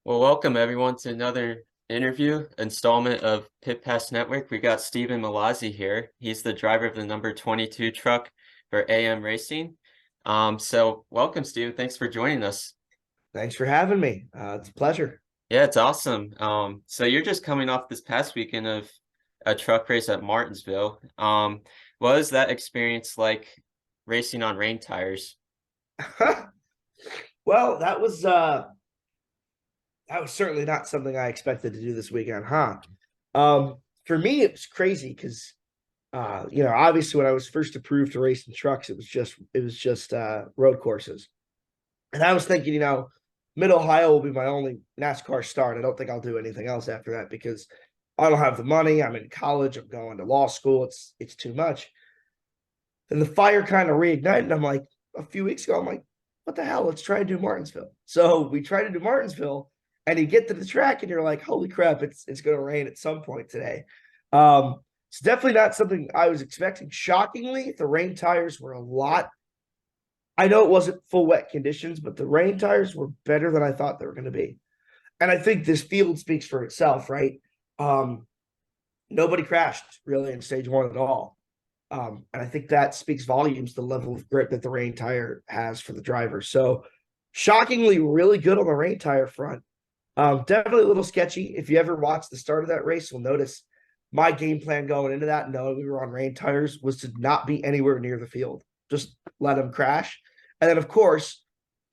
Well, welcome everyone to another interview installment of Pit Pass Network. We got Stephen Mallozzi here. He's the driver of the number 22 truck for AM Racing. So welcome, Stephen. Thanks for joining us. Thanks for having me. It's a pleasure. Yeah, it's awesome. So you're just coming off this past weekend of a truck race at Martinsville. What was that experience like racing on rain tires? Well, that was certainly not something I expected to do this weekend, huh? For me, it was crazy because obviously when I was first approved to race in trucks, it was just road courses. And I was thinking, Mid Ohio will be my only NASCAR start. I don't think I'll do anything else after that because I don't have the money. I'm in college. I'm going to law school. It's too much. And the fire kind of reignited. I'm like, a few weeks ago, I'm like, what the hell? Let's try to do Martinsville. So we tried to do Martinsville, and you get to the track, and you're like, holy crap, it's going to rain at some point today. It's definitely not something I was expecting. Shockingly, the rain tires were a lot. I know it wasn't full wet conditions, but the rain tires were better than I thought they were going to be. And I think this field speaks for itself, right? Nobody crashed really in stage one at all. And I think that speaks volumes, the level of grip that the rain tire has for the driver. So shockingly, really good on the rain tire front. Definitely a little sketchy. If you ever watch the start of that race, you'll notice my game plan going into that, knowing we were on rain tires, was to not be anywhere near the field. Just let them crash. And then, of course,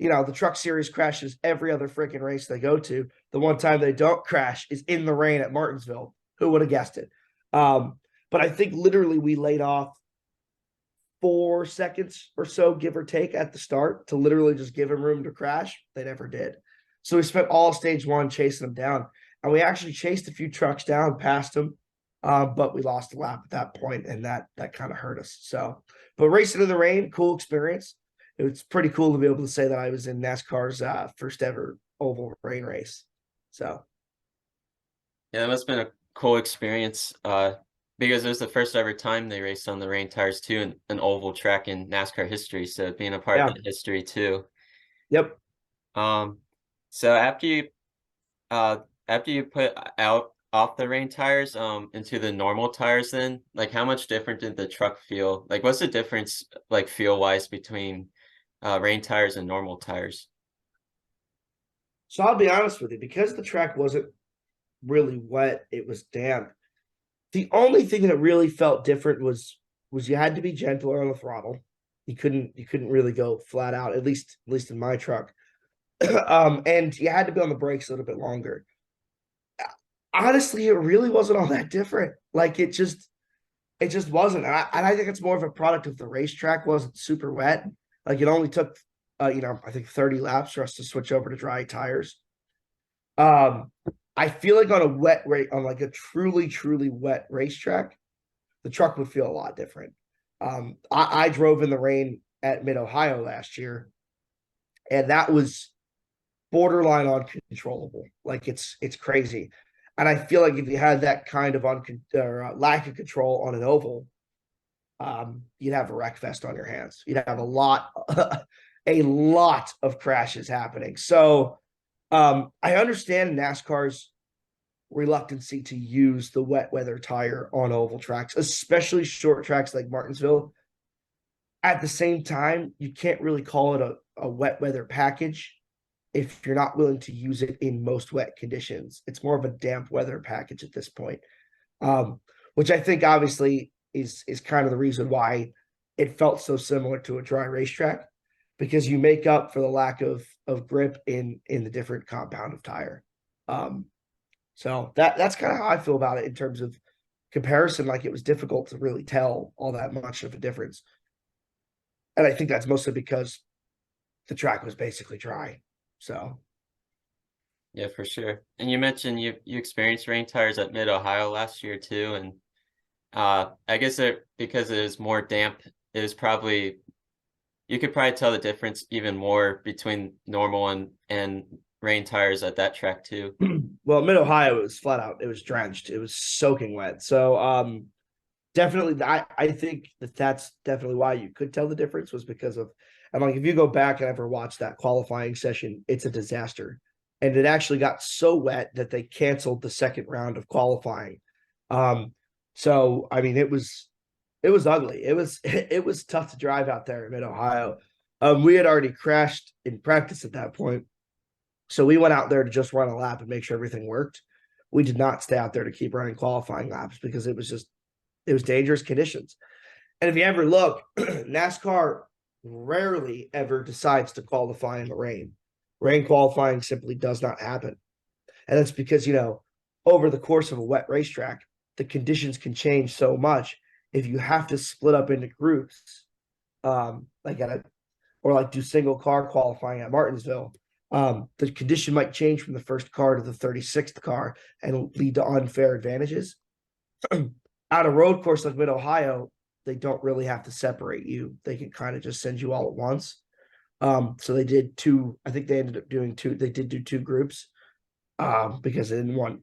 the truck series crashes every other freaking race they go to. The one time they don't crash is in the rain at Martinsville. Who would have guessed it? But I think literally we laid off 4 seconds or so, give or take, at the start to literally just give him room to crash. They never did. So we spent all stage one chasing them down. And we actually chased a few trucks down past them, but we lost a lap at that point, and that kind of hurt us. So, but racing in the rain, cool experience. It was pretty cool to be able to say that I was in NASCAR's first ever oval rain race. So, Yeah, that must have been a cool experience. Because it was the first ever time they raced on the rain tires too in an oval track in NASCAR history. So being a part of yeah, that history too. yep. Um, so after you put out off the rain tires into the normal tires, then like how much different did the truck feel? Like what's the difference like feel wise between rain tires and normal tires? So I'll be honest with you, because the track wasn't really wet, it was damp. The only thing that really felt different was you had to be gentler on the throttle. You couldn't really go flat out, at least in my truck. And you had to be on the brakes a little bit longer. Honestly, it really wasn't all that different. Like it just wasn't. And I think it's more of a product of the racetrack wasn't super wet. Like it only took I think 30 laps for us to switch over to dry tires. Um, I feel like on a wet rate, on like a truly, truly wet racetrack, the truck would feel a lot different. I drove in the rain at Mid Ohio last year, and that was borderline uncontrollable. Like it's crazy. And I feel like if you had that kind of lack of control on an oval, you'd have a wreck fest on your hands. You'd have a lot of crashes happening. So I understand NASCAR's reluctancy to use the wet weather tire on oval tracks, especially short tracks like Martinsville. At the same time, you can't really call it a wet weather package if you're not willing to use it in most wet conditions. It's more of a damp weather package at this point, um, which I think obviously is kind of the reason why it felt so similar to a dry racetrack, because you make up for the lack of grip in the different compound of tire. Um, so that's kind of how I feel about it in terms of comparison. Like it was difficult to really tell all that much of a difference, and I think that's mostly because the track was basically dry. So Yeah, for sure. And you mentioned you experienced rain tires at Mid Ohio last year too, and I guess it because it is more damp, it was probably you could probably tell the difference even more between normal and rain tires at that track too. well, Mid Ohio, it was flat out. It was drenched. It was soaking wet. So definitely, I think that's definitely why you could tell the difference was because of. And like if you go back and ever watch that qualifying session, it's a disaster. and it actually got so wet that they canceled the second round of qualifying. Um, so I mean, it was ugly. It was tough to drive out there in Mid Ohio. We had already crashed in practice at that point, so we went out there to just run a lap and make sure everything worked. We did not stay out there to keep running qualifying laps because it was dangerous conditions. And if you ever look, NASCAR rarely ever decides to qualify in the rain. Rain qualifying simply does not happen. And that's because, over the course of a wet racetrack, the conditions can change so much. If you have to split up into groups, like or like do single car qualifying at Martinsville, the condition might change from the first car to the 36th car and lead to unfair advantages. Out of road course like Mid Ohio, they don't really have to separate you. They can kind of just send you all at once. So they did two. I think they ended up doing two. They did do two groups because they didn't want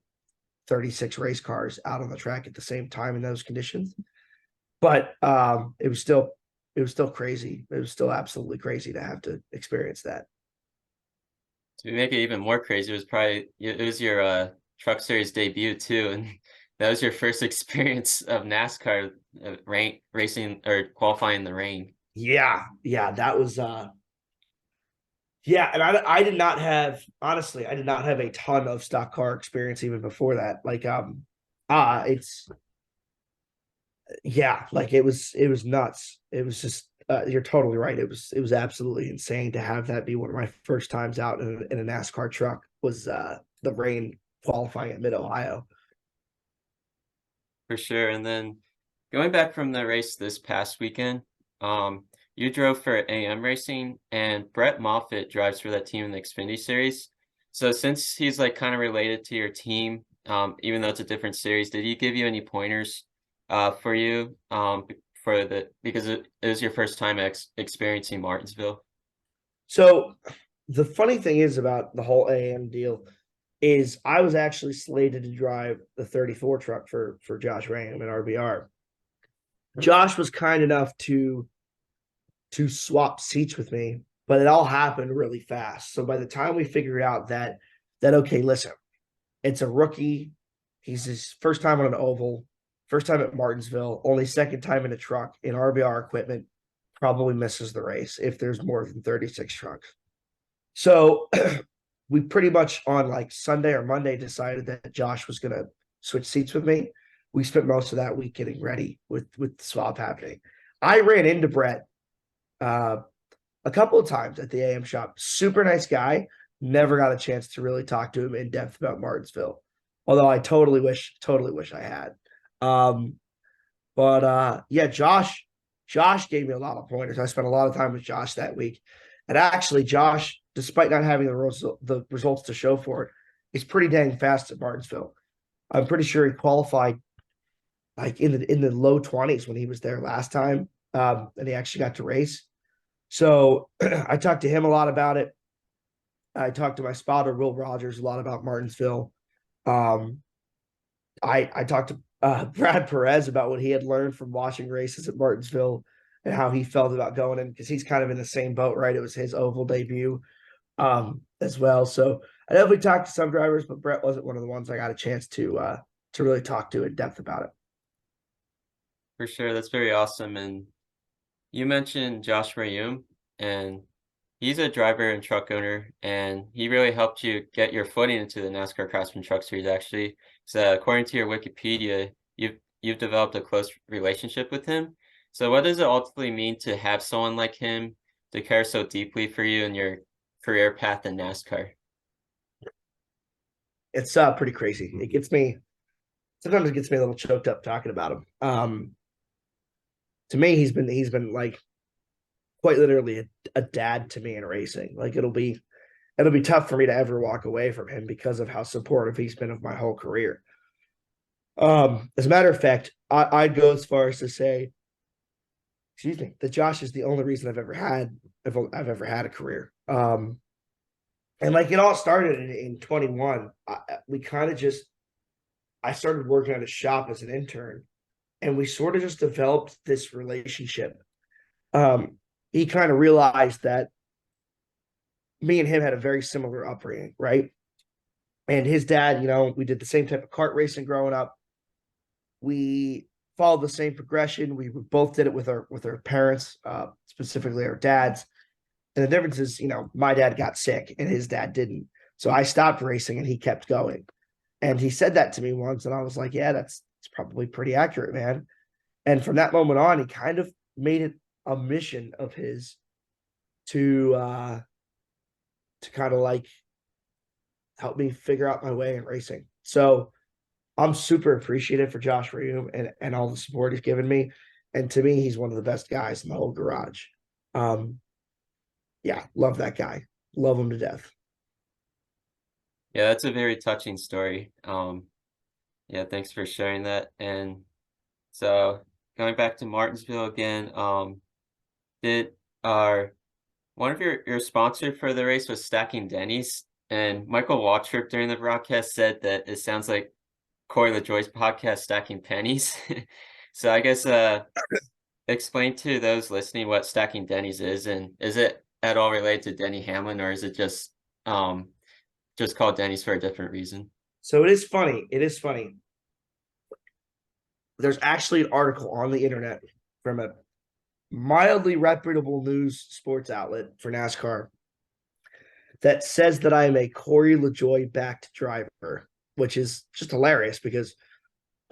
36 race cars out on the track at the same time in those conditions. But it was still crazy. It was still absolutely crazy to have to experience that. To make it even more crazy, it was your Truck Series debut too, and that was your first experience of NASCAR rain racing or qualifying in the rain. Yeah, that was yeah, and I did not have honestly, I did not have a ton of stock car experience even before that. Like it's yeah, like it was nuts. It was just you're totally right. It was absolutely insane to have that be one of my first times out in a NASCAR truck was the rain qualifying at Mid Ohio. For sure. And then going back from the race this past weekend, you drove for AM Racing, and Brett Moffitt drives for that team in the Xfinity Series. So since he's like kind of related to your team, even though it's a different series, did he give you any pointers for you for the because it was your first time experiencing Martinsville? So the funny thing is about the whole AM deal is I was actually slated to drive the 34 truck for Josh Ram at RBR. Josh was kind enough to swap seats with me, but it all happened really fast. So by the time we figured out that okay, listen, it's a rookie. He's his first time on an oval, first time at Martinsville, only second time in a truck in RBR equipment, probably misses the race if there's more than 36 trucks. So we pretty much on like Sunday or Monday decided that Josh was going to switch seats with me. We spent most of that week getting ready with the swap happening. I ran into Brett uh, a couple of times at the AM shop. Super nice guy. Never got a chance to really talk to him in depth about Martinsville. Although I totally wish I had. Um, but yeah, Josh gave me a lot of pointers. I spent a lot of time with Josh that week. And actually, Josh, despite not having the results to show for it, is pretty dang fast at Martinsville. I'm pretty sure he qualified like in the low 20s when he was there last time. And he actually got to race. So I talked to him a lot about it. I talked to my spotter, Will Rogers, a lot about Martinsville. Um, I talked to Brad Perez about what he had learned from watching races at Martinsville and how he felt about going in because he's kind of in the same boat, right? It was his oval debut as well. So I definitely talked to some drivers, but Brett wasn't one of the ones I got a chance to really talk to in depth about it. For sure, that's very awesome. And you mentioned Josh Rayum, and he's a driver and truck owner, and he really helped you get your footing into the NASCAR Craftsman Truck Series, actually. So according to your Wikipedia, you've developed a close relationship with him. So what does it ultimately mean to have someone like him to care so deeply for you in your career path in NASCAR? It's pretty crazy. It gets me sometimes it gets me a little choked up talking about him. To me, he's been like quite literally a dad to me in racing. Like it'll be tough for me to ever walk away from him because of how supportive he's been of my whole career. As a matter of fact, I'd go as far as to say, excuse me, that Josh is the only reason I've ever had a career. And like it all started in 21. We kind of just I started working at a shop as an intern, and we sort of just developed this relationship. He kind of realized that me and him had a very similar upbringing, right? And his dad, we did the same type of kart racing growing up. We followed the same progression. We both did it with our parents, specifically our dads. And the difference is, my dad got sick and his dad didn't. So I stopped racing and he kept going. And he said that to me once, and I was like, yeah, it's probably pretty accurate, man. And from that moment on, he kind of made it a mission of his to kind of like help me figure out my way in racing. So I'm super appreciative for Josh Reum and all the support he's given me. And to me, he's one of the best guys in the whole garage. Um, yeah, love that guy. Love him to death. Yeah, that's a very touching story. Yeah, thanks for sharing that. And so going back to Martinsville again, did our one of your sponsor for the race was Stacking Denny's, and Michael Waltrip during the broadcast said that it sounds like Corey LaJoy's podcast, Stacking Pennies. So I guess explain to those listening what Stacking Denny's is, and is it at all related to Denny Hamlin, or is it just called Denny's for a different reason? So it is funny. It is funny. There's actually an article on the internet from a mildly reputable news sports outlet for NASCAR that says that I am a Corey LaJoy backed driver, which is just hilarious because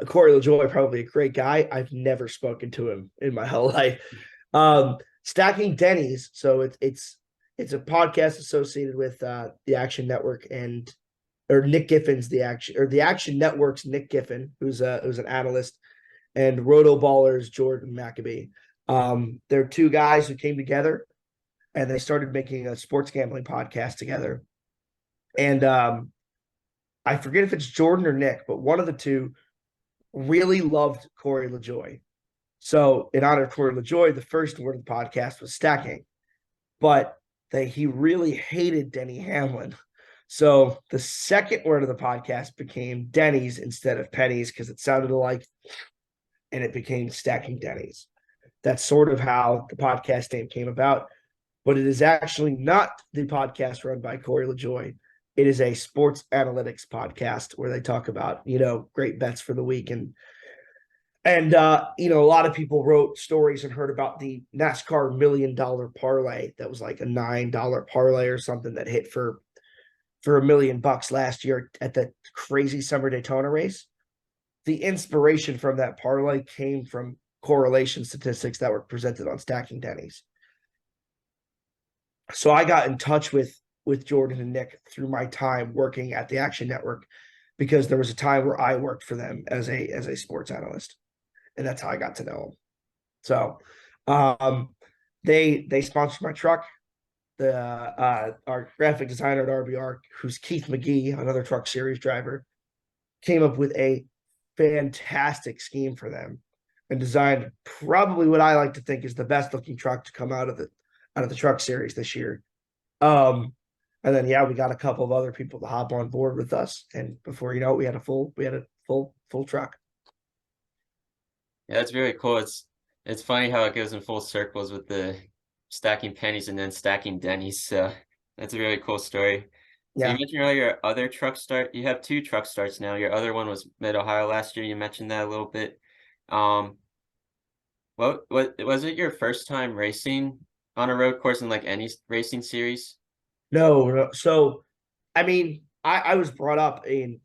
Corey LaJoy, probably a great guy. I've never spoken to him in my whole life. Stacking Denny's, so it's a podcast associated with the Action Network and or Nick Giffin's the Action Network's Nick Giffen, who's an analyst, and Roto Ballers Jordan Maccabee. They're two guys who came together and they started making a sports gambling podcast together. And I forget if it's Jordan or Nick, but one of the two really loved Corey LaJoy. So, in honor of Corey LaJoy, the first word of the podcast was stacking, but he really hated Denny Hamlin. So, the second word of the podcast became Denny's instead of pennies because it sounded alike, and it became Stacking Denny's. That's sort of how the podcast name came about, but it is actually not the podcast run by Corey LaJoy. It is a sports analytics podcast where they talk about, great bets for the week and a lot of people wrote stories and heard about the NASCAR $1 million parlay that was like a $9 parlay or something that hit for $1 million last year at the crazy summer Daytona race. The inspiration from that parlay came from correlation statistics that were presented on Stacking Denny's. So I got in touch with Jordan and Nick through my time working at the Action Network because there was a time where I worked for them as a sports analyst, and that's how I got to know them. So, they sponsored my truck. The our graphic designer at RBR, who's Keith McGee, another Truck Series driver, came up with a fantastic scheme for them and designed probably what I like to think is the best looking truck to come out of the Truck Series this year. Um, and then we got a couple of other people to hop on board with us, and before you know it, we had a full truck. Yeah, that's very cool. It's funny how it goes in full circles with the stacking pennies and then stacking Denny's. So that's a really cool story. So you Yeah. mentioned earlier your other truck start. You have two truck starts now. Your other one was Mid Ohio last year. You mentioned that a little bit. Um, what was it your first time racing on a road course in like any racing series? No, no. So, I mean, I was brought up in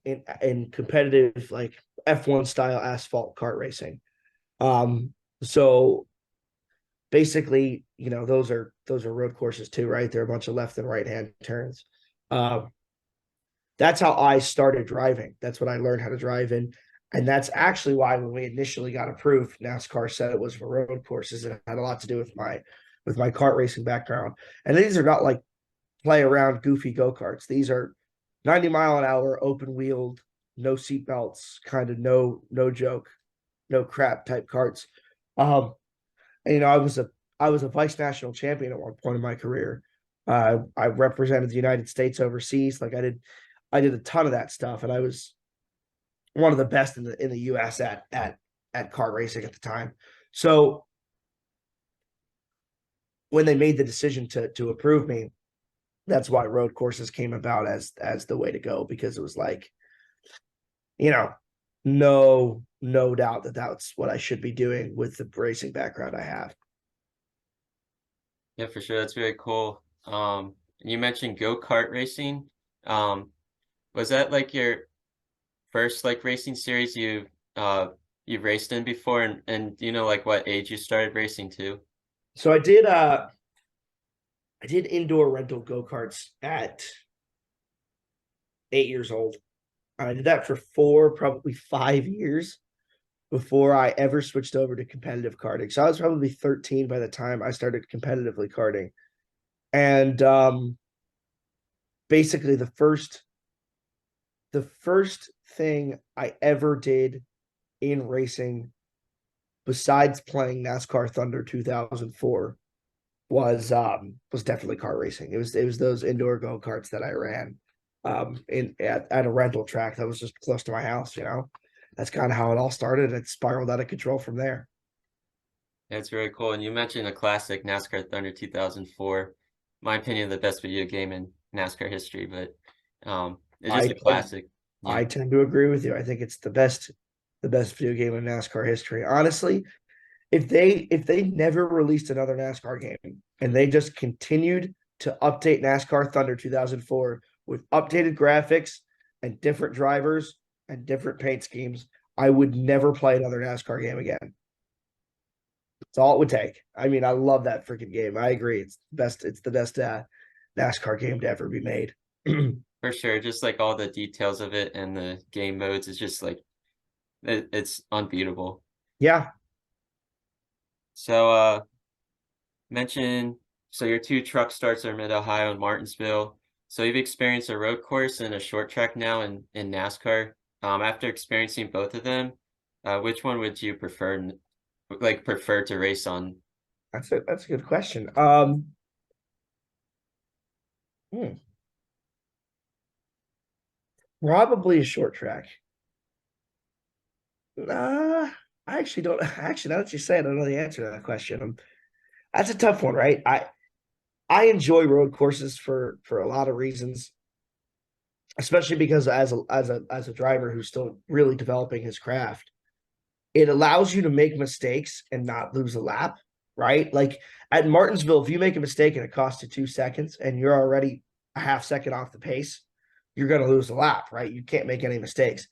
competitive like F1 style asphalt kart racing. So basically, those are road courses too, right? They're a bunch of left and right hand turns. Um, that's how I started driving. That's what I learned how to drive in. And that's actually why when we initially got approved, NASCAR said it was for road courses. It had a lot to do with my kart racing background. And these are not like play around goofy go-karts. These are 90 mile an hour, open wheeled, no seat belts, kind of no joke, no crap type karts. And, I was a vice national champion at one point in my career. I represented the United States overseas. Like I did a ton of that stuff, and I was one of the best in the U.S. at kart racing at the time. So when they made the decision to approve me, that's why road courses came about as the way to go, because it was like, you know, no doubt that that's what I should be doing with the racing background I have. Yeah, for sure. That's very cool. You mentioned go-kart racing. Um, was that like your first like racing series you've raced in before, and do you know like what age you started racing too? So I did indoor rental go-karts at 8 years old. I did that for probably 5 years before I ever switched over to competitive karting. So I was probably 13 by the time I started competitively karting. And basically the first thing I ever did in racing besides playing NASCAR Thunder 2004 was definitely kart racing. It was those indoor go-karts that I ran at a rental track that was just close to my house, you know. That's kind of how it all started. It spiraled out of control from there. That's very cool. And you mentioned a classic NASCAR Thunder 2004. My opinion, the best video game in NASCAR history, but it's just I a classic. Yeah, I tend to agree with you. I think it's the best video game in NASCAR history. Honestly, if they never released another NASCAR game and they just continued to update NASCAR Thunder 2004 with updated graphics and different drivers and different paint schemes, I would never play another NASCAR game again. It's all it would take. I mean, I love that freaking game. I agree. It's the best NASCAR game to ever be made. for sure. Just like all the details of it and the game modes is just like it's unbeatable. Yeah, So mention so your two truck starts are Mid-Ohio and Martinsville. So you've experienced a road course and a short track now in NASCAR. After experiencing both of them, which one would you prefer to race on? that's a good question. Hmm, probably a short track. I actually don't. Actually, now that you say it, I don't know the answer to that question. That's a tough one, right? I enjoy road courses for a lot of reasons, especially because as a driver who's still really developing his craft, it allows you to make mistakes and not lose a lap, right? Like at Martinsville, if you make a mistake and it costs you 2 seconds and you're already a half second off the pace, you're going to lose the lap, right? You can't make any mistakes.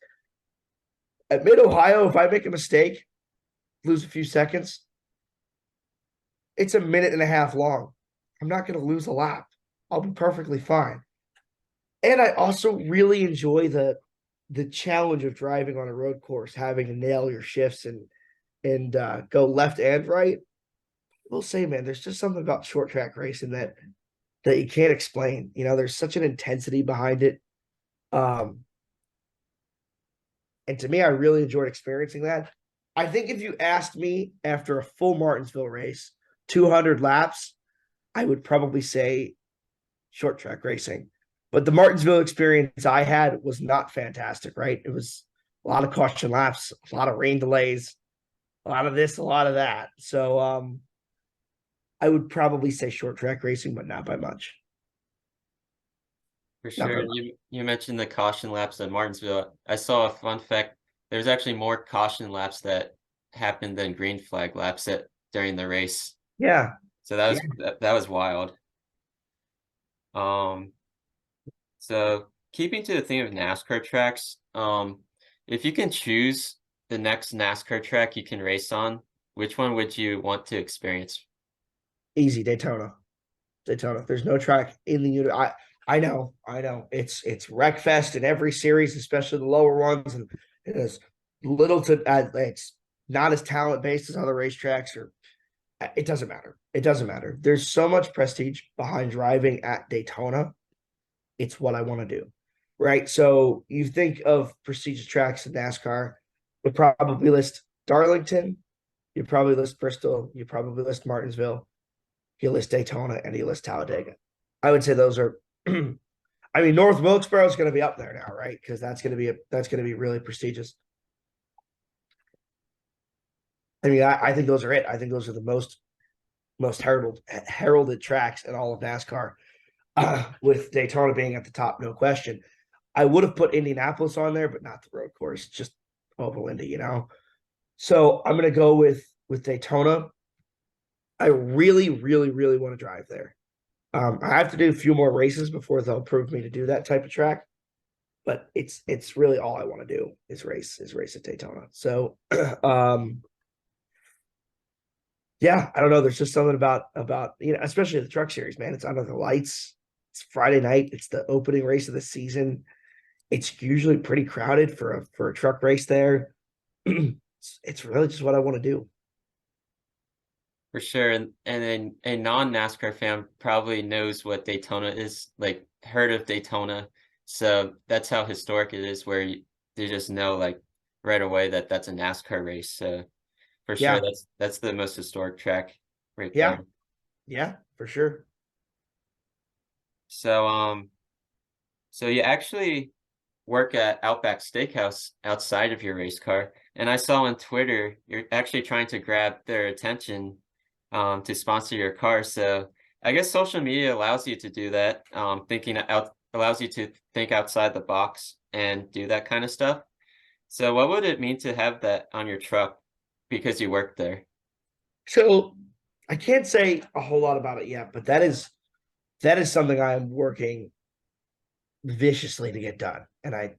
At Mid Ohio, if I make a mistake, lose a few seconds, it's a minute and a half long. I'm not going to lose a lap. I'll be perfectly fine. And I also really enjoy the challenge of driving on a road course, having to nail your shifts and go left and right. We'll say, man, there's just something about short track racing that you can't explain. You know, there's such an intensity behind it. Um, and to me, I really enjoyed experiencing that. I think if you asked me after a full Martinsville race, 200 laps, I would probably say short track racing. But the Martinsville experience I had was not fantastic, right? It was a lot of caution laps, a lot of rain delays, a lot of this, a lot of that. So I would probably say short track racing, but not by much. For Not sure. by And much. you mentioned the caution laps at Martinsville. I saw a fun fact. There's actually more caution laps that happened than green flag laps during the race. Yeah. So that Yeah. that was wild. Um, so keeping to the theme of NASCAR tracks, if you can choose the next NASCAR track you can race on, which one would you want to experience? Easy Daytona. Daytona. There's no track in the unit. I know. It's Wreckfest in every series, especially the lower ones, and it is little to it's not as talent based as other racetracks. Or it doesn't matter. It doesn't matter. There's so much prestige behind driving at Daytona. It's what I want to do, right? So you think of prestigious tracks in NASCAR, you probably list Darlington, you probably list Bristol, you probably list Martinsville, you list Daytona, and you list Talladega. I would say those are. I mean, North Wilkesboro is going to be up there now, right? Because that's going to be really prestigious. I mean, I think those are it. I think those are the most heralded tracks in all of NASCAR. with Daytona being at the top, no question. I would have put Indianapolis on there, but not the road course, just Oval Indy, you know. So I'm gonna go with Daytona. I really, really, really want to drive there. I have to do a few more races before they'll approve me to do that type of track, but it's really all I want to do is race at Daytona. So yeah, I don't know. There's just something about especially the truck series, man. It's under the lights. It's Friday night. It's the opening race of the season. It's usually pretty crowded for a truck race there. It's really just what I want to do. For sure. And then a non-NASCAR fan probably knows what Daytona is, like heard of Daytona. So that's how historic it is, where they just know like right away that that's a NASCAR race. So for sure, Yeah, that's the most historic track right yeah, there. yeah, for sure. So so you actually work at Outback Steakhouse outside of your race car, and I saw on Twitter you're actually trying to grab their attention to sponsor your car. So I guess social media allows you to do that, thinking out allows you to think outside the box and do that kind of stuff. So what would it mean to have that on your truck because you work there? So I can't say a whole lot about it yet, but that is something I am working viciously to get done. And I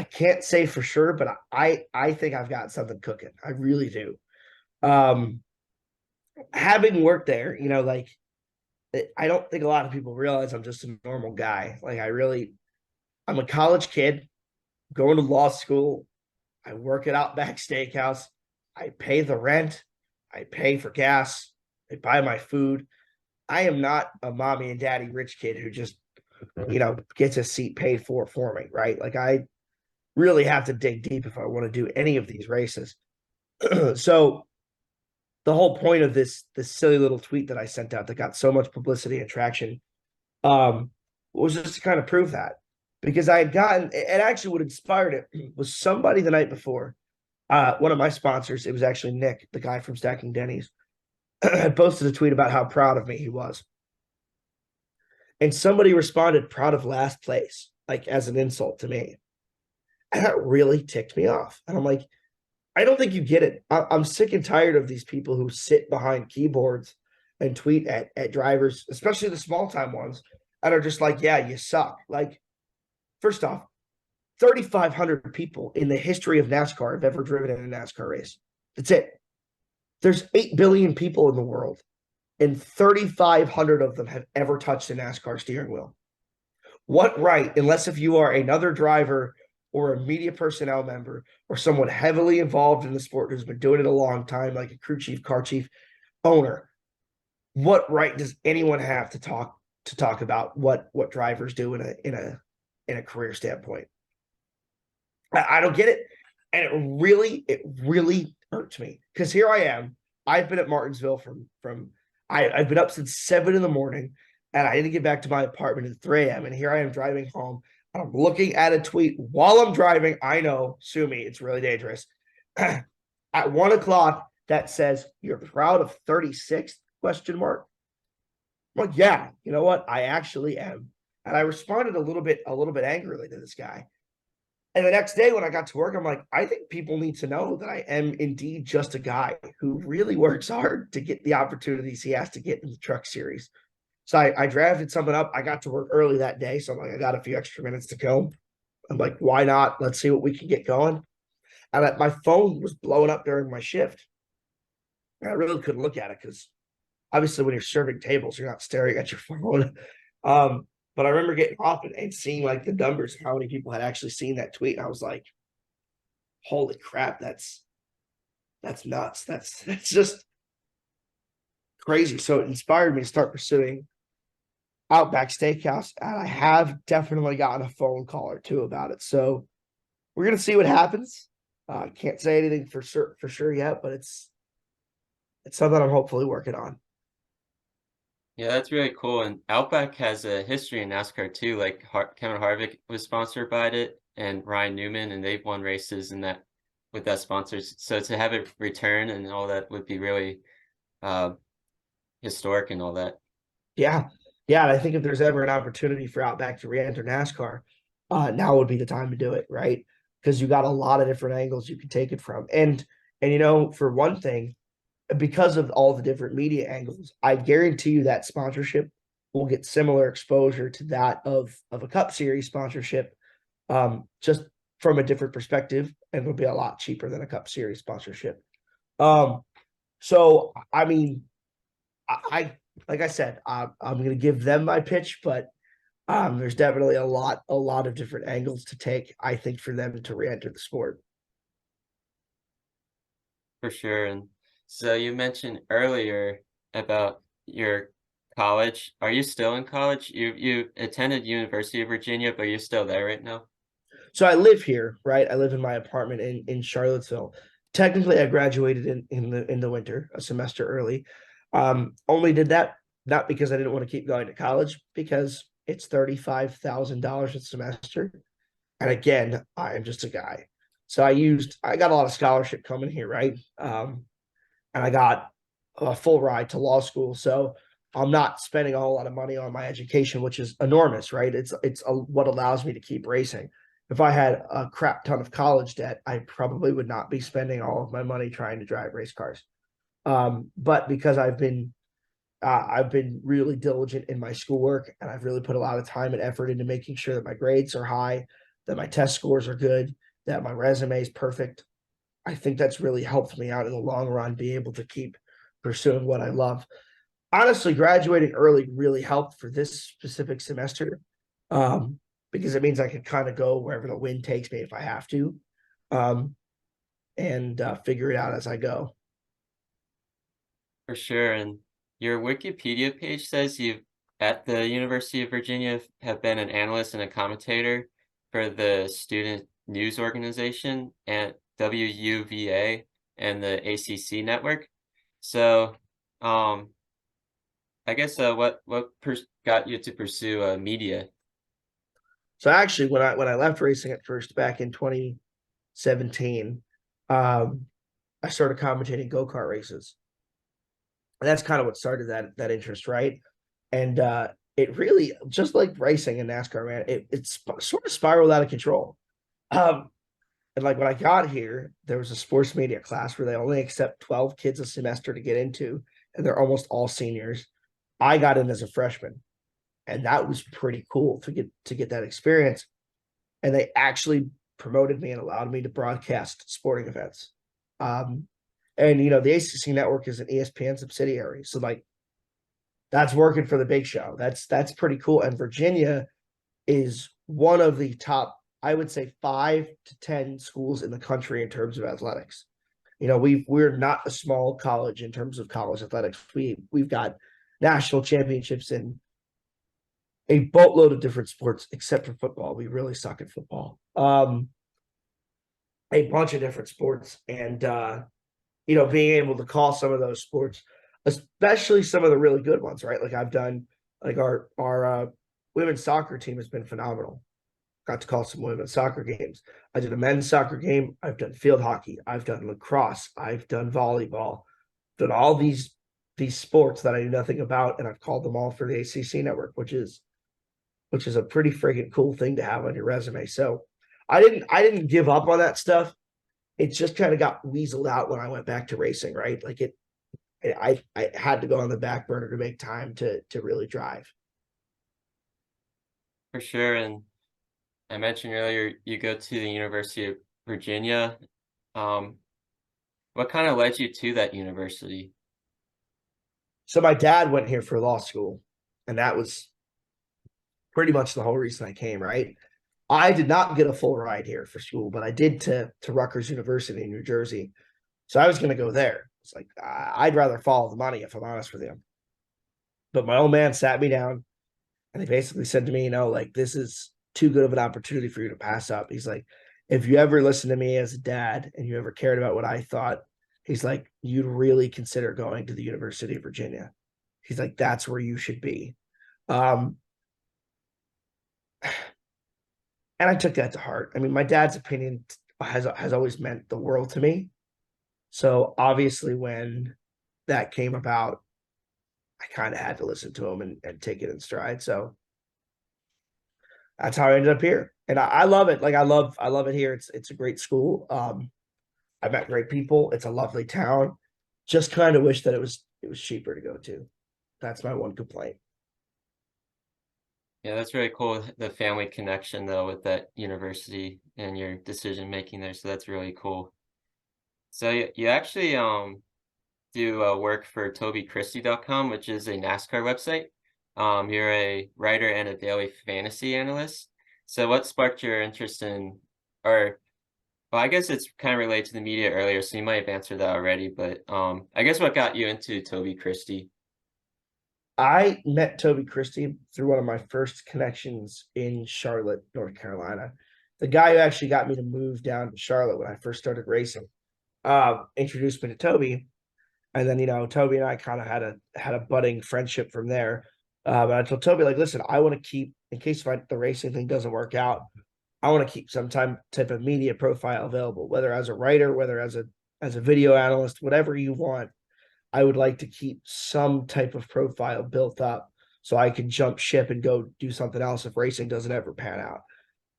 can't say for sure, but I think I've got something cooking. I really do. Um Having worked there, like I don't think a lot of people realize I'm just a normal guy. Like I'm a college kid going to law school. I work at Outback Steakhouse. I pay the rent. I pay for gas. I buy my food. I am not a mommy and daddy rich kid who just, gets a seat paid for me, right? Like I really have to dig deep if I want to do any of these races. So the whole point of this silly little tweet that I sent out that got so much publicity and traction um, was just to kind of prove that because I had gotten it actually what inspired it was somebody the night before. One of my sponsors, it was actually Nick, the guy from Stacking Denny's, had posted a tweet about how proud of me he was. And somebody responded, proud of last place, like as an insult to me. And that really ticked me off. And I'm like, I don't think you get it. I'm sick and tired of these people who sit behind keyboards and tweet at drivers, especially the small time ones, and are just like, yeah, you suck. Like, first off, 3,500 people in the history of NASCAR have ever driven in a NASCAR race. That's it. There's 8 billion people in the world, and 3,500 of them have ever touched a NASCAR steering wheel. What right, unless if you are another driver or a media personnel member or someone heavily involved in the sport who's been doing it a long time, like a crew chief, car chief, owner, what right does anyone have to talk about what drivers do in a career standpoint? I don't get it. And it really hurts me because here I am. I've been at Martinsville I've been up since 7 in the morning and I didn't get back to my apartment at 3 a.m. And here I am driving home. And I'm looking at a tweet while I'm driving. I know, sue me, it's really dangerous. At 1 o'clock, that says, "You're proud of 36?" question mark. I'm like, yeah, you know what? I actually am. And I responded a little bit angrily to this guy. And the next day when I got to work, I'm like, I think people need to know that I am indeed just a guy who really works hard to get the opportunities he has to get in the truck series. So I drafted something up. I got to work early that day. So I'm like, I got a few extra minutes to go. I'm like, why not? Let's see what we can get going. And my phone was blowing up during my shift. And I really couldn't look at it because obviously when you're serving tables, you're not staring at your phone. But I remember getting off and seeing like the numbers, how many people had actually seen that tweet. And I was like, holy crap, that's nuts. That's just crazy. So it inspired me to start pursuing Outback Steakhouse. And I have definitely gotten a phone call or two about it. So we're gonna see what happens. Can't say anything for sure yet, but it's something I'm hopefully working on. Yeah, that's really cool. And Outback has a history in NASCAR too. Like Kevin Harvick was sponsored by it, and Ryan Newman, and they've won races in that with that sponsors. So to have it return and all that would be really uh, historic and all that. Yeah. Yeah, and I think if there's ever an opportunity for Outback to re-enter NASCAR, now would be the time to do it, right? Because you got a lot of different angles you can take it from. And for one thing, because of all the different media angles, I guarantee you that sponsorship will get similar exposure to that of a Cup Series sponsorship, just from a different perspective, and it'll be a lot cheaper than a Cup Series sponsorship. Um, so I mean, I like I said, I'm going to give them my pitch, but there's definitely a lot of different angles to take, I think, for them to re-enter the sport. For sure. And so you mentioned earlier about your college. Are you still in college? You attended University of Virginia, but you're still there right now? So I live here, right? I live in my apartment in Charlottesville. Technically, I graduated in the winter, a semester early. Only did that not because I didn't want to keep going to college, because it's $35,000 a semester. And again, I am just a guy. So I got a lot of scholarship coming here, right? And I got a full ride to law school. So I'm not spending a whole lot of money on my education, which is enormous, right? What allows me to keep racing. If I had a crap ton of college debt, I probably would not be spending all of my money trying to drive race cars. But because I've been really diligent in my schoolwork, and I've really put a lot of time and effort into making sure that my grades are high, that my test scores are good, that my resume is perfect. I think that's really helped me out in the long run, be able to keep pursuing what I love. Honestly, graduating early really helped for this specific semester, um, because it means I can kind of go wherever the wind takes me if I have to, um, and figure it out as I go. For sure. And your Wikipedia page says you at the University of Virginia have been an analyst and a commentator for the student news organization at WUVA and the ACC network. So, um, I guess what got you to pursue media? So actually, when I left racing at first back in 2017, um, I started commentating go kart races. And that's kind of what started that interest, right? And it really, just like racing and NASCAR, man, it's sort of spiraled out of control. Um, and like when I got here, there was a sports media class where they only accept 12 kids a semester to get into, and they're almost all seniors. I got in as a freshman, and that was pretty cool to get that experience. And they actually promoted me and allowed me to broadcast sporting events. Um, and the ACC network is an ESPN subsidiary, so like that's working for the big show. That's pretty cool. And Virginia is one of the top, I would say, 5 to 10 schools in the country in terms of athletics. We're not a small college in terms of college athletics. We've got national championships in a boatload of different sports, except for football. We really suck at football. A bunch of different sports, and being able to call some of those sports, especially some of the really good ones, right? Like I've done, like our women's soccer team has been phenomenal. Got to call some women's soccer games. I did a men's soccer game. I've done field hockey. I've done lacrosse. I've done volleyball. Done all these sports that I knew nothing about, and I've called them all for the ACC network, which is a pretty freaking cool thing to have on your resume. So I didn't give up on that stuff. It just kind of got weaseled out when I went back to racing, right? Like I had to go on the back burner to make time to really drive. For sure. And I mentioned earlier you go to the University of Virginia. Um, what kind of led you to that university? So my dad went here for law school, and that was pretty much the whole reason I came, right? I did not get a full ride here for school, but I did to Rutgers University in New Jersey. So I was going to go there. It's like I'd rather follow the money, if I'm honest with you. But my old man sat me down, and he basically said to me, like, this is too good of an opportunity for you to pass up. He's like, if you ever listen to me as a dad and you ever cared about what I thought, he's like, you'd really consider going to the University of Virginia. He's like, that's where you should be. Um, and I took that to heart. I mean, my dad's opinion has always meant the world to me. So obviously, when that came about, I kind of had to listen to him and take it in stride. So that's how I ended up here. And I love it. Like I love it here. It's a great school. I met great people. It's a lovely town. Just kind of wish that it was cheaper to go to. That's my one complaint. Yeah, that's really cool. The family connection though with that university and your decision making there. So that's really cool. So you actually do work for TobyChristie.com, which is a NASCAR website. You're a writer and a daily fantasy analyst. So what sparked your interest in, or well, I guess it's kind of related to the media earlier, so you might have answered that already, but I guess what got you into Toby Christie? I met Toby Christie through one of my first connections in Charlotte, North Carolina. The guy who actually got me to move down to Charlotte when I first started racing introduced me to Toby, and then Toby and I kind of had a budding friendship from there. And I told Toby, like, listen, I want to keep, in case the racing thing doesn't work out, I want to keep some type of media profile available, whether as a writer, whether as a video analyst, whatever you want. I would like to keep some type of profile built up so I can jump ship and go do something else if racing doesn't ever pan out.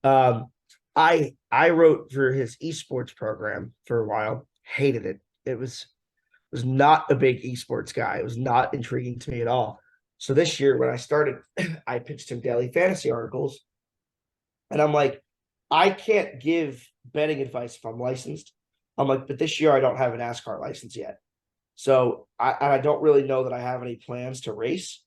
Um, I wrote for his esports program for a while, hated it. It was not a big esports guy. It was not intriguing to me at all. So this year when I started, I pitched him daily fantasy articles, and I'm like, I can't give betting advice if I'm licensed. I'm like, but this year I don't have an NASCAR license yet. So I don't really know that I have any plans to race.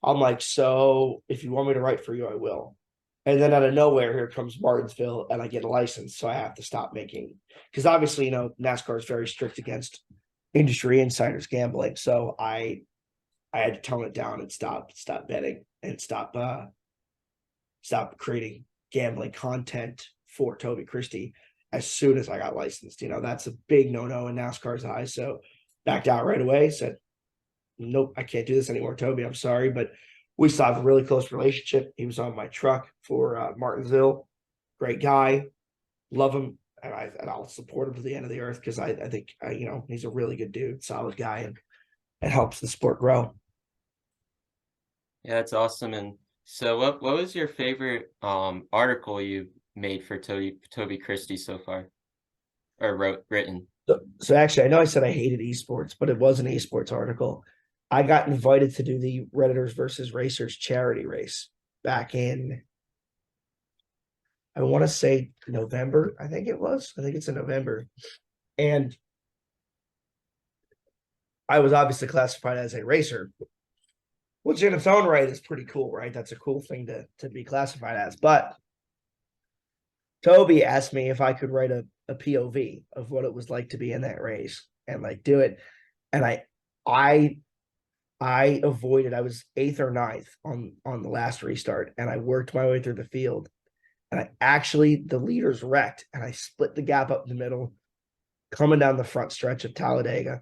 I'm like, so if you want me to write for you, I will. And then out of nowhere, here comes Martinsville, and I get a license, so I have to stop making, because obviously, NASCAR is very strict against industry insiders gambling. So I had to tone it down and stop betting and stop creating gambling content for Toby Christie as soon as I got licensed. That's a big no-no in NASCAR's eyes. So backed out right away, said, nope, I can't do this anymore, Toby. I'm sorry. But we still have a really close relationship. He was on my truck for Martinsville. Great guy. Love him. And I'll support him to the end of the earth because I think, he's a really good dude, solid guy, and it helps the sport grow. Yeah, that's awesome. And so what was your favorite article you made for Toby Christie so far, or written? So actually, I know I said I hated esports, but it was an esports article. I got invited to do the Redditors versus Racers charity race back in, I want to say November. I think it was. I think it's in November. And I was obviously classified as a racer, which in its own right is pretty cool, right? That's a cool thing to be classified as. But Toby asked me if I could write a POV of what it was like to be in that race and like do it. And I I avoided, I was eighth or ninth on the last restart, and I worked my way through the field. And the leaders wrecked, and I split the gap up the middle, coming down the front stretch of Talladega.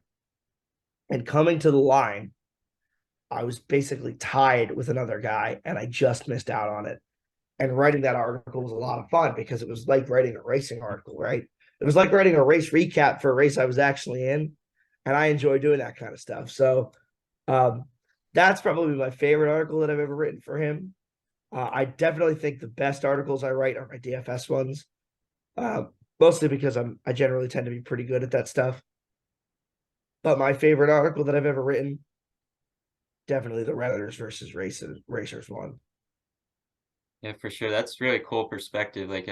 And coming to the line, I was basically tied with another guy, and I just missed out on it. And writing that article was a lot of fun because it was like writing a racing article, right? It was like writing a race recap for a race I was actually in. And I enjoy doing that kind of stuff. So um, that's probably my favorite article that I've ever written for him. I definitely think the best articles I write are my DFS ones, uh, mostly because I generally tend to be pretty good at that stuff. But my favorite article that I've ever written, definitely the Redditors versus Racers one. Yeah, for sure. That's really cool perspective, like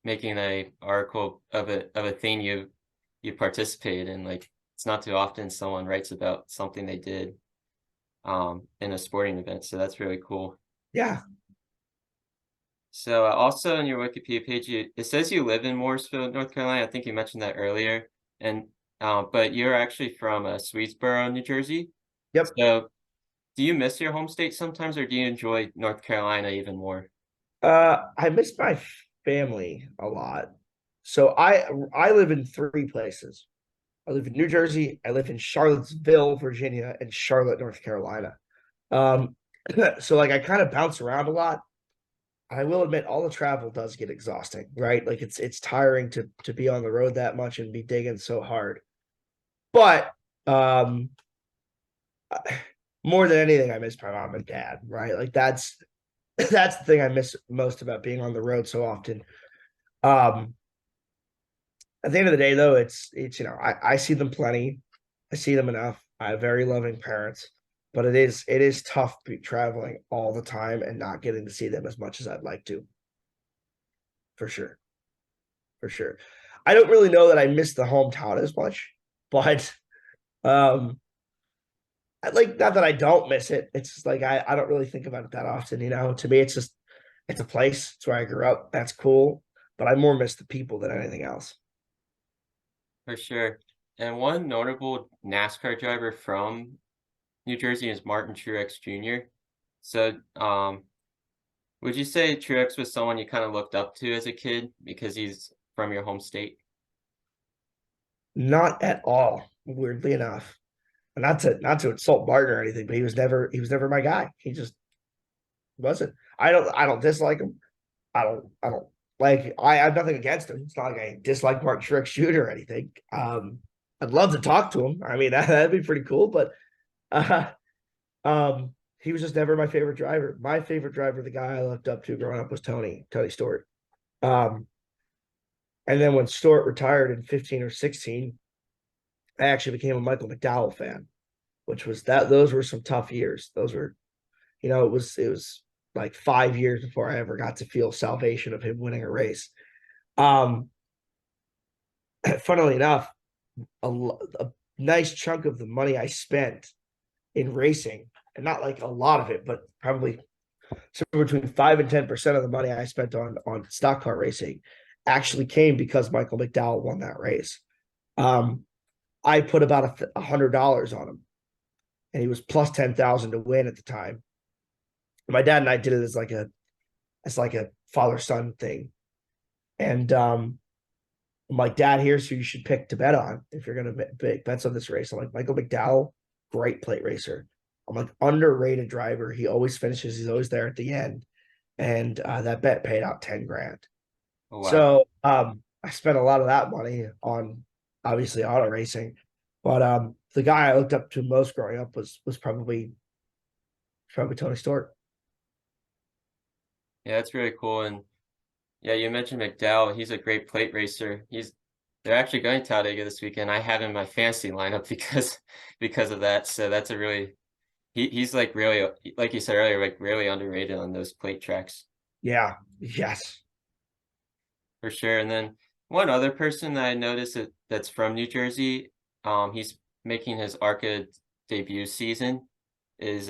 making a article of a thing you participated in. Like it's not too often someone writes about something they did in a sporting event. So that's really cool. Yeah. So also on your Wikipedia page, it says you live in Morrisville, North Carolina. I think you mentioned that earlier. And but you're actually from Swedesboro, New Jersey. Yep. So do you miss your home state sometimes, or do you enjoy North Carolina even more? I miss my family a lot. So I live in three places. I live in New Jersey, I live in Charlottesville, Virginia, and Charlotte, North Carolina. Um, so like I kind of bounce around a lot. I will admit all the travel does get exhausting, right? Like it's tiring to be on the road that much and be digging so hard. But um more than anything, I miss my mom and dad, right? Like that's the thing I miss most about being on the road so often. Um, at the end of the day, though, it's I see them plenty, I see them enough. I have very loving parents, but it is tough traveling all the time and not getting to see them as much as I'd like to, for sure, for sure. I don't really know that I miss the hometown as much, but um, like not that I don't miss it. It's just like I don't really think about it that often. To me, it's a place. It's where I grew up. That's cool, but I more miss the people than anything else. For sure. And one notable NASCAR driver from New Jersey is Martin Truex Jr. So, would you say Truex was someone you kind of looked up to as a kid because he's from your home state? Not at all, weirdly enough. And not to insult Martin or anything, but he was never my guy. He just wasn't. I don't dislike him. I don't like I have nothing against him. It's not like I dislike Martin Truex Jr. or anything. I'd love to talk to him. I mean, that'd be pretty cool, but uh he was just never my favorite driver. My favorite driver, the guy I looked up to growing up was Tony Stewart. Um, and then when Stewart retired in 15 or 16, I actually became a Michael McDowell fan, which was those were some tough years. Those were, it was like 5 years before I ever got to feel salvation of him winning a race. Um, funnily enough, a nice chunk of the money I spent in racing, and not like a lot of it, but probably somewhere between 5 and 10% of the money I spent on stock car racing actually came because Michael McDowell won that race. Um, I put about $100 on him, and he was plus 10,000 to win at the time. My dad and I did it as like a father son thing, and I'm like, Dad, here's who you should pick to bet on if you're gonna make bets on this race. I'm like, Michael McDowell, great plate racer. I'm like, underrated driver. He always finishes. He's always there at the end, and that bet paid out 10 grand. Oh, wow. So I spent a lot of that money on obviously auto racing, but the guy I looked up to most growing up was probably Tony Stewart. Yeah, that's really cool. And yeah, you mentioned McDowell. He's a great plate racer. They're actually going to Talladega this weekend. I have him in my fantasy lineup because of that. So that's a really he's like really like you said earlier, like really underrated on those plate tracks Yeah. Yes. for sure. And then one other person that I noticed that's from New Jersey, he's making his ARCA debut season is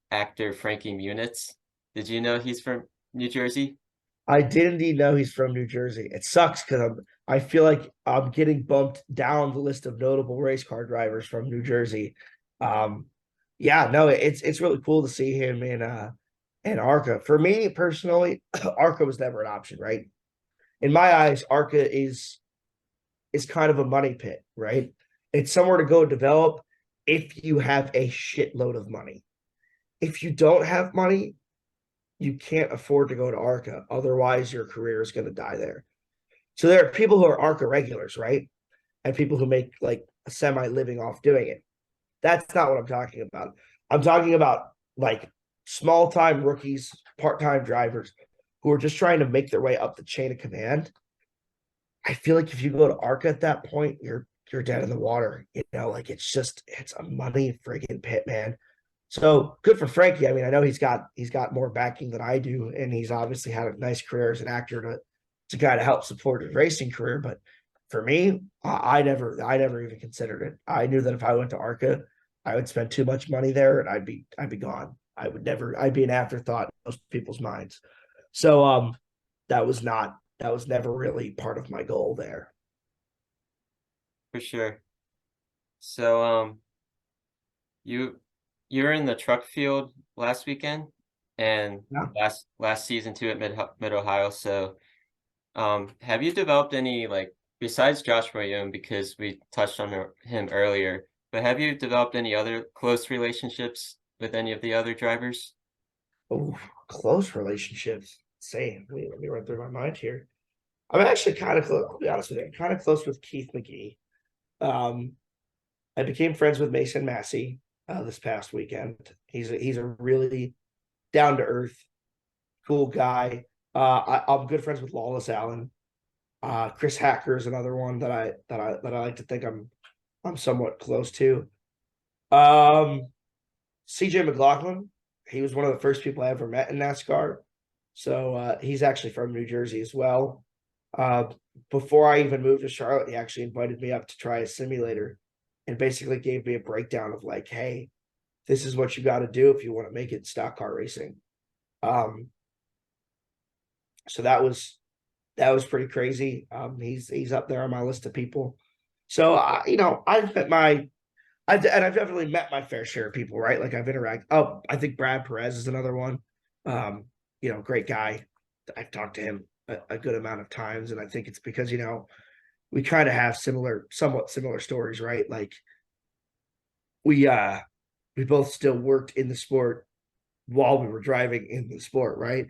actor Frankie Muniz. Did you know he's from New Jersey? I did indeed know he's from New Jersey. It sucks because I feel like I'm getting bumped down the list of notable race car drivers from New Jersey. Um, yeah, no, it's really cool to see him in ARCA. For me personally, ARCA was never an option, right? In my eyes, ARCA is kind of a money pit, right? It's somewhere to go develop if you have a shitload of money. If you don't have money, you can't afford to go to ARCA. Otherwise, your career is going to die there. So there are people who are ARCA regulars, right? And people who make like a semi living off doing it. That's not what I'm talking about. I'm talking about like small time rookies, part time drivers who are just trying to make their way up the chain of command. I feel like if you go to ARCA at that point, you're dead in the water. Like it's a money friggin' pit, man. So good for Frankie. I mean, I know he's got more backing than I do, and he's obviously had a nice career as an actor to kind of help support his racing career. But for me, I never even considered it. I knew that if I went to ARCA, I would spend too much money there, and I'd be gone. I'd be an afterthought in most people's minds. So that was never really part of my goal there. For sure. So you you were in the truck field last weekend and Yeah. last season too at Mid Ohio. So have you developed any like besides Joshua Young because we touched on him earlier, but have you developed any other close relationships with any of the other drivers? Oh, close relationships. Same. Let me run through my mind here. I'm actually kind of close. I'll be honest with you. I'm kind of close with Keith McGee. Um, I became friends with Mason Massey. this past weekend. He's a really down to earth, cool guy. I'm good friends with Lawless Allen. Chris Hacker is another one that I like to think I'm somewhat close to. Um, CJ McLaughlin, he was one of the first people I ever met in NASCAR. So he's actually from New Jersey as well. Uh, before I even moved to Charlotte, he actually invited me up to try a simulator and basically gave me a breakdown of like, hey, this is what you got to do if you want to make it stock car racing. Um, so that was pretty crazy. He's up there on my list of people. So I've definitely met my fair share of people, right? Like I've interacted. Oh, I think Brad Perez is another one. Um, great guy. I've talked to him a good amount of times, and I think it's because we kind of have somewhat similar stories, right? Like we uh we both still worked in the sport while we were driving in the sport, right?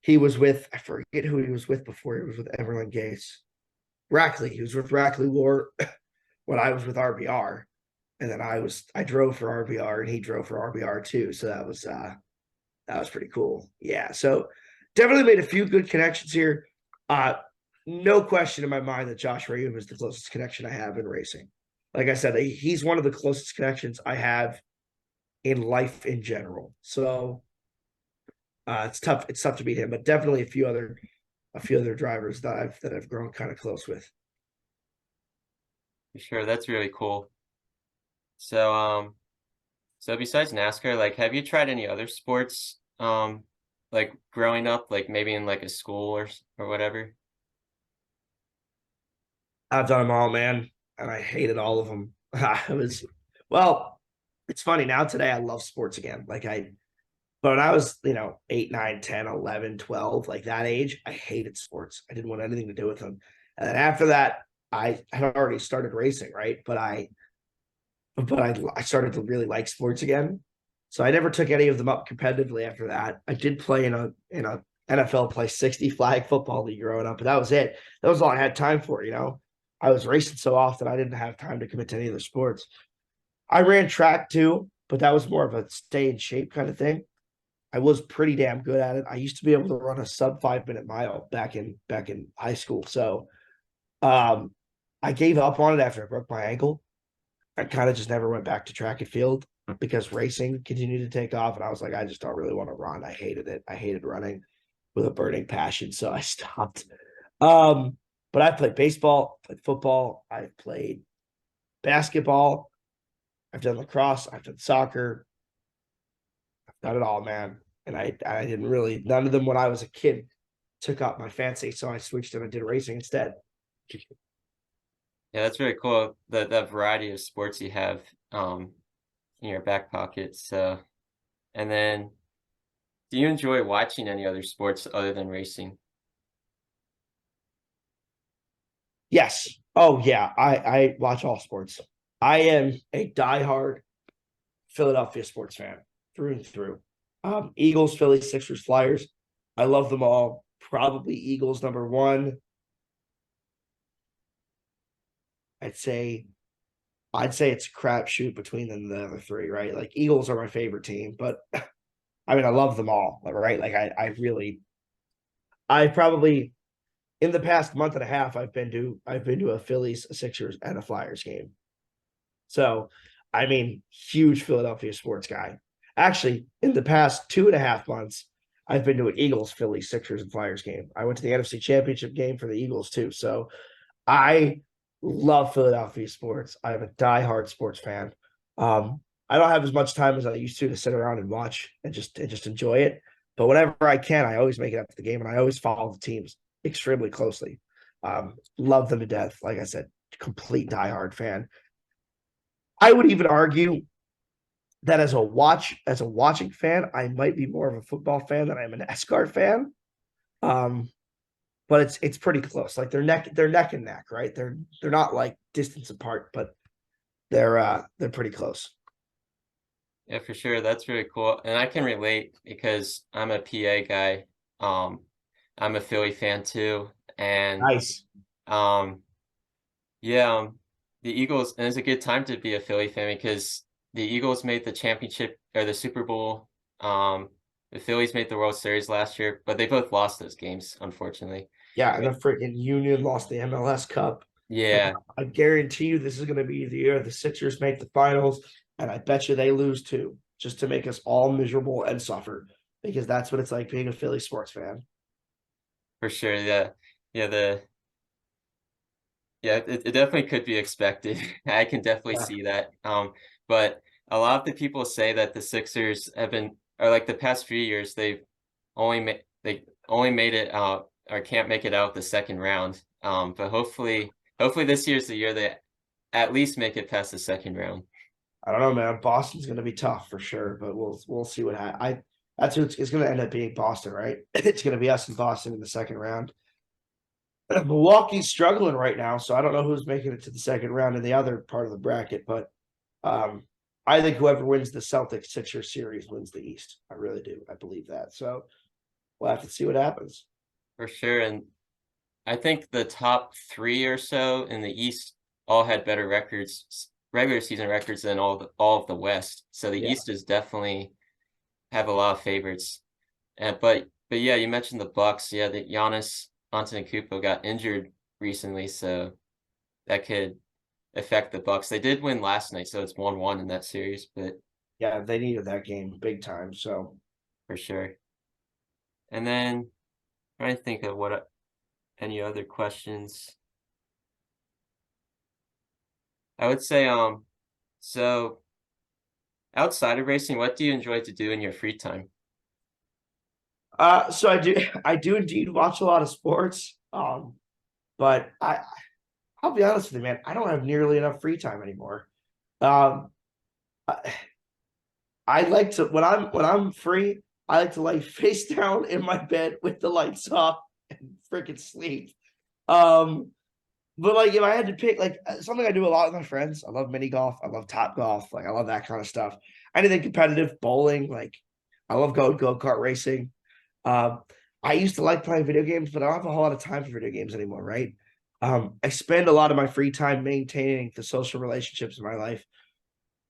He was with I forget who he was with before he was with Everland Gase. Rackley. He was with Rackley War when I was with RBR. And then I drove for RBR and he drove for RBR too. So that was pretty cool. Yeah. So definitely made a few good connections here. Uh no question in my mind that Josh Rayum is the closest connection I have in racing. Like I said, he's one of the closest connections I have in life in general. So it's tough. It's tough to beat him, but definitely a few other drivers that I've grown kind of close with. For sure. That's really cool. So, so besides NASCAR, like, have you tried any other sports, like growing up, like maybe in like a school or whatever? I've done them all, man, and I hated all of them. I was well. It's funny now. Today, I love sports again. But when I was, 8, 9, 10, 11, 12, like that age, I hated sports. I didn't want anything to do with them. And then after that, I had already started racing, right? But I started to really like sports again. So I never took any of them up competitively after that. I did play in a NFL play 60 flag football league growing up, but that was it. That was all I had time for. I was racing so often I didn't have time to commit to any of the sports. I ran track too, but that was more of a stay in shape kind of thing. I was pretty damn good at it. I used to be able to run a sub 5 minute mile back in high school. So um I gave up on it after I broke my ankle. I kind of just never went back to track and field because racing continued to take off. And I was like, I just don't really want to run. I hated it. I hated running with a burning passion. So I stopped. Um, but I played baseball, played football, I played basketball, I've done lacrosse, I've done soccer, I've done it all, man. And I didn't really, none of them when I was a kid took up my fancy. So I switched and I did racing instead. Yeah, that's really cool. That variety of sports you have, in your back pocket. So, and then do you enjoy watching any other sports other than racing? Yes. Oh yeah. I watch all sports. I am a diehard Philadelphia sports fan through and through. Eagles, Phillies, Sixers, Flyers. I love them all. Probably Eagles number one. I'd say I'd say it's a crapshoot between them and the other three, right? Like Eagles are my favorite team, but I mean I love them all, right? Like I probably in the past month and a half I've been to a Phillies, a Sixers, and a Flyers game. So, I mean, huge Philadelphia sports guy. Actually, in the past 2.5 months, I've been to an Eagles, Phillies, Sixers, and Flyers game. I went to the NFC Championship game for the Eagles too. So I love Philadelphia sports. I'm a diehard sports fan. Um, I don't have as much time as I used to sit around and watch and just enjoy it. But whenever I can, I always make it up to the game, and I always follow the teams extremely closely. Love them to death. Like I said, complete diehard fan. I would even argue that as a watching fan, I might be more of a football fan than I'm an NASCAR fan. Um, but it's pretty close. Like they're neck and neck, right? They're not like distance apart, but they're pretty close. Yeah, for sure. That's really cool. And I can relate because I'm a PA guy. Um, I'm a Philly fan too. And Nice. um, yeah, the Eagles, and it's a good time to be a Philly fan because the Eagles made the championship or the Super Bowl. The Phillies made the World Series last year, but they both lost those games, unfortunately. Yeah, and But the freaking Union lost the MLS Cup. And yeah, I guarantee you this is going to be the year the Sixers make the finals, and I bet you they lose too, just to make us all miserable and suffer, because that's what it's like being a Philly sports fan. for sure. Yeah, yeah, it definitely could be expected. I can definitely Yeah, see that. But a lot of the people say that the Sixers have been, or like the past few years, they only made it out or can't make it out the second round. But hopefully this year's the year they at least make it past the second round. I don't know, man. Boston's going to be tough for sure, but we'll see what happens. I That's who it's going to end up being, Boston, right? It's going to be us and Boston in the second round. Milwaukee's struggling right now, so I don't know who's making it to the second round in the other part of the bracket, but um, I think whoever wins the Celtics Sixers series wins the East. I really do. I believe that. So we'll have to see what happens. For sure. And I think the top three or so in the East all had better regular season records than all of the West. So the Yeah, East is definitely have a lot of favorites. But yeah, you mentioned the Bucks. Yeah, the Giannis Antetokounmpo got injured recently, so that could affect the Bucks. They did win last night, so it's 1-1 in that series, but yeah, they needed that game big time. So for sure. And then trying to think of any other questions. I would say so outside of racing, what do you enjoy to do in your free time? so I do indeed watch a lot of sports. But I'll be honest with you, man, I don't have nearly enough free time anymore. Um I, I like to when I'm free, I like to lay face down in my bed with the lights off and freaking sleep. Um, but like if I had to pick like something I do a lot with my friends, I love mini golf, I love top golf, like I love that kind of stuff. Anything competitive, bowling, like I love go-kart racing. Um, I used to like playing video games, but I don't have a whole lot of time for video games anymore, right? I spend a lot of my free time maintaining the social relationships in my life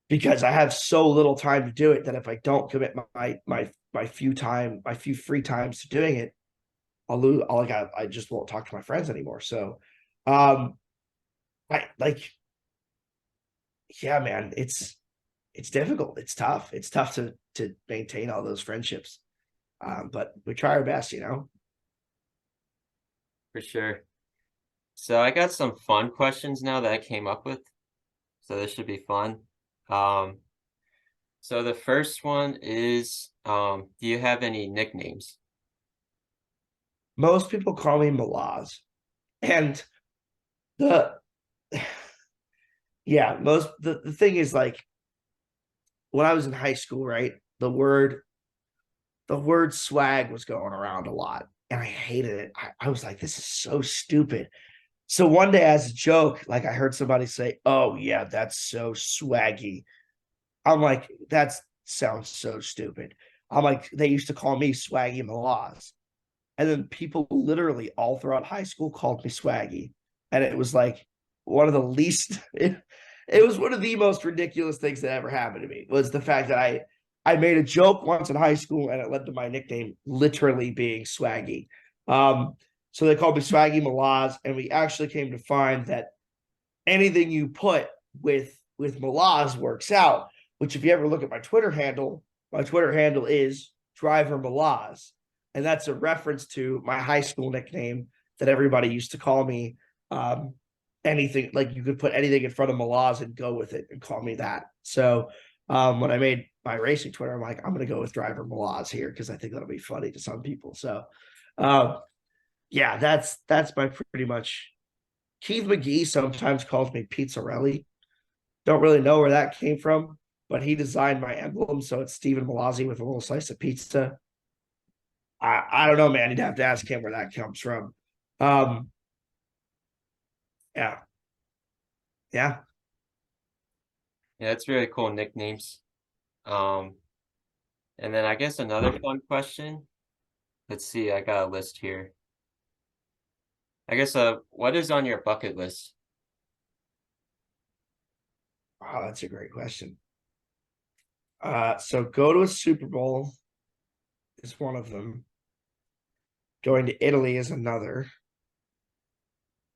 because I have so little time to do it that if I don't commit my few free times to doing it, I'll lose. I just won't talk to my friends anymore. So, um, I like, yeah, man, it's difficult. It's tough. It's tough to maintain all those friendships. But we try our best, you know. For sure. So I got some fun questions now that I came up with. So this should be fun. Um, so the first one is, do you have any nicknames? Most people call me Malaz, and the yeah, the thing is like when I was in high school, right? The word swag was going around a lot, and I hated it. I was like, this is so stupid. So one day, as a joke, like I heard somebody say, "Oh yeah, that's so swaggy." I'm like, that sounds so stupid. I'm like, they used to call me Swaggy Malaz. And then people literally all throughout high school called me Swaggy. And it was like one of the least, it was one of the most ridiculous things that ever happened to me was the fact that I made a joke once in high school and it led to my nickname literally being Swaggy. Um, so they called me Swaggy Malaz. And we actually came to find that anything you put with Malaz works out. Which, if you ever look at my Twitter handle is Driver Malaz, and that's a reference to my high school nickname that everybody used to call me. Um, Anything like you could put anything in front of Malaz and go with it and call me that. So when I made my racing Twitter, I'm like, I'm going to go with Driver Malaz here because I think that'll be funny to some people. So um, yeah, that's my pretty much. Keith McGee sometimes calls me Pizzarelli. Don't really know where that came from, but he designed my emblem, so it's Stephen Mallozzi with a little slice of pizza. I don't know, man. You'd have to ask him where that comes from. Um, yeah, yeah. Yeah, it's really cool nicknames. Um, and then I guess another fun question. Let's see, I got a list here. I guess what is on your bucket list? Wow, that's a great question. So go to a Super Bowl is one of them. Going to Italy is another.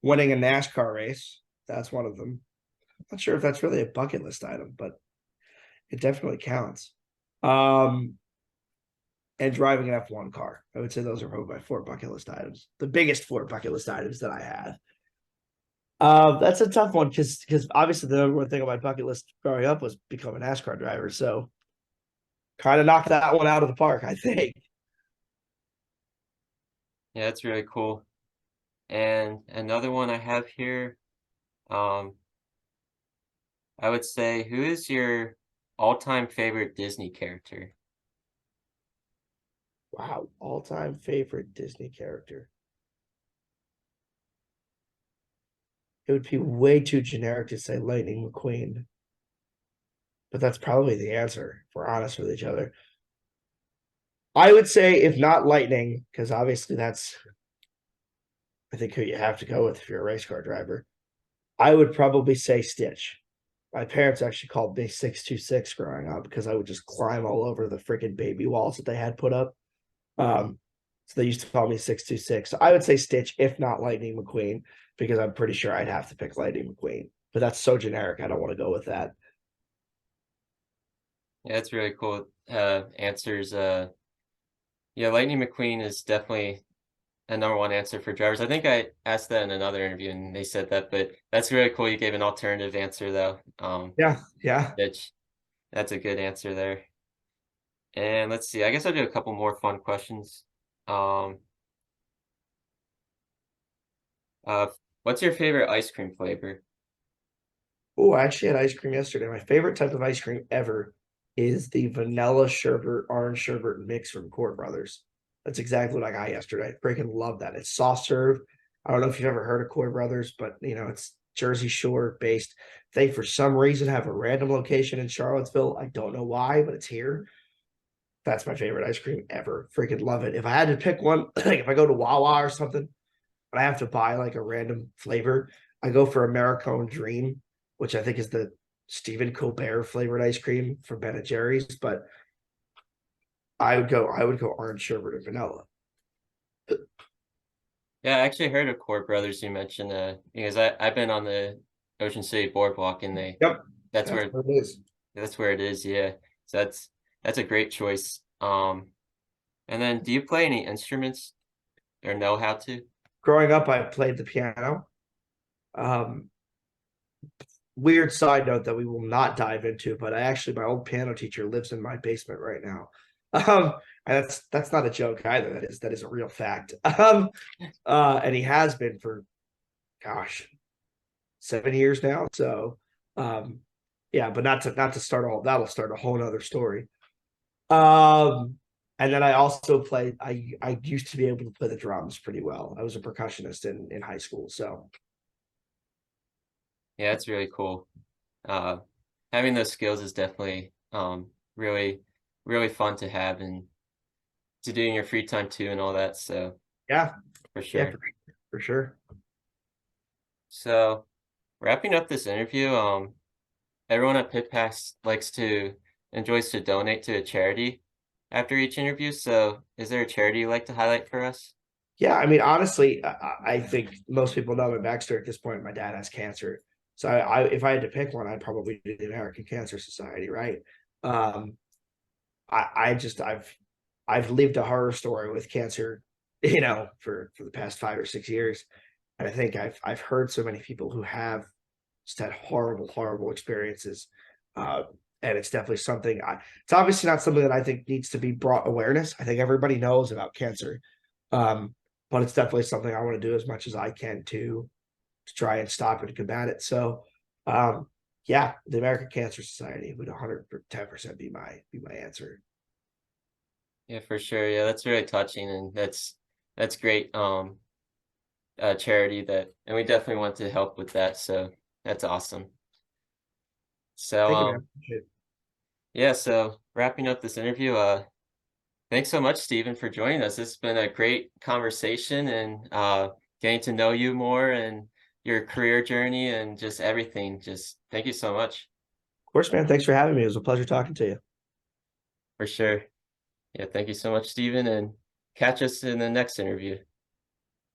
Winning a NASCAR race, that's one of them. I'm not sure if that's really a bucket list item, but it definitely counts. Um, and driving an F1 car. I would say those are probably my four bucket list items. The biggest four bucket list items that I have. That's a tough one because obviously the number one thing on my bucket list growing up was become a NASCAR driver. So kind of knocked that one out of the park, I think. Yeah, that's really cool. And another one I have here, um, I would say, who is your all-time favorite Disney character? Wow, all-time favorite Disney character. It would be way too generic to say Lightning McQueen, but that's probably the answer if we're honest with each other. I would say if not Lightning, because obviously that's I think who you have to go with if you're a race car driver. I would probably say Stitch. My parents actually called me 626 growing up because I would just climb all over the freaking baby walls that they had put up. Um, so they used to call me 626. So I would say Stitch, if not Lightning McQueen, because I'm pretty sure I'd have to pick Lightning McQueen. But that's so generic. I don't want to go with that. Yeah, that's really cool. Answers. Yeah, Lightning McQueen is definitely a number one answer for drivers. I think I asked that in another interview and they said that, but that's really cool. You gave an alternative answer though. Yeah, yeah. Which that's a good answer there. And let's see, I guess I'll do a couple more fun questions. Um, uh, what's your favorite ice cream flavor? Oh, I actually had ice cream yesterday. My favorite type of ice cream ever is the vanilla sherbet, orange sherbet mix from Core Brothers. That's exactly what I got yesterday. Freaking love that. It's soft serve. I don't know if you've ever heard of Core Brothers, but it's Jersey Shore based. They, for some reason, have a random location in Charlottesville. I don't know why, but it's here. That's my favorite ice cream ever. Freaking love it. If I had to pick one, like if I go to Wawa or something, but I have to buy like a random flavor, I go for Americone Dream, which I think is the Stephen Colbert flavored ice cream from Ben and Jerry's. But I would go orange sherbet and vanilla. Yeah, I actually heard of Core Brothers you mentioned because I've been on the Ocean City Boardwalk and Yep, that's that's where what it is. that's where it is, yeah. So that's a great choice. And then do you play any instruments or know how to? Growing up, I played the piano. Um, Weird side note that we will not dive into, but my old piano teacher lives in my basement right now. And that's not a joke either. That is a real fact. And he has been for gosh, 7 years now. So, um, yeah, but not to start all that'll start a whole nother story. Um, and then I also played. I used to be able to play the drums pretty well. I was a percussionist in high school. So Yeah, that's really cool. Uh, Having those skills is definitely really really fun to have and to do in your free time too and all that. So yeah, for yeah, sure. for sure. So wrapping up this interview, everyone at PitPass likes to enjoys to donate to a charity after each interview. So is there a charity you'd like to highlight for us? Yeah, I mean, honestly, I think most people know my backstory at this point. My dad has cancer, so if I had to pick one, I'd probably do the American Cancer Society, right? Um, I just I've lived a horror story with cancer, for the past 5 or 6 years, and I think I've heard so many people who have just had horrible, horrible experiences, uh, and it's definitely something. It's obviously not something that I think needs to be brought awareness. I think everybody knows about cancer, um, but it's definitely something I want to do as much as I can to try and stop it and combat it. So, um, yeah, the American Cancer Society would 110% be my answer. Yeah, for sure. Yeah, that's really touching and that's great. Charity that and we definitely want to help with that. So that's awesome. So Thank you, man. yeah, so wrapping up this interview, thanks so much, Stephen, for joining us. This has been a great conversation and getting to know you more and your career journey and just everything. Just thank you so much. Of course, man. Thanks for having me. It was a pleasure talking to you. For sure. Yeah, thank you so much, Stephen, and catch us in the next interview.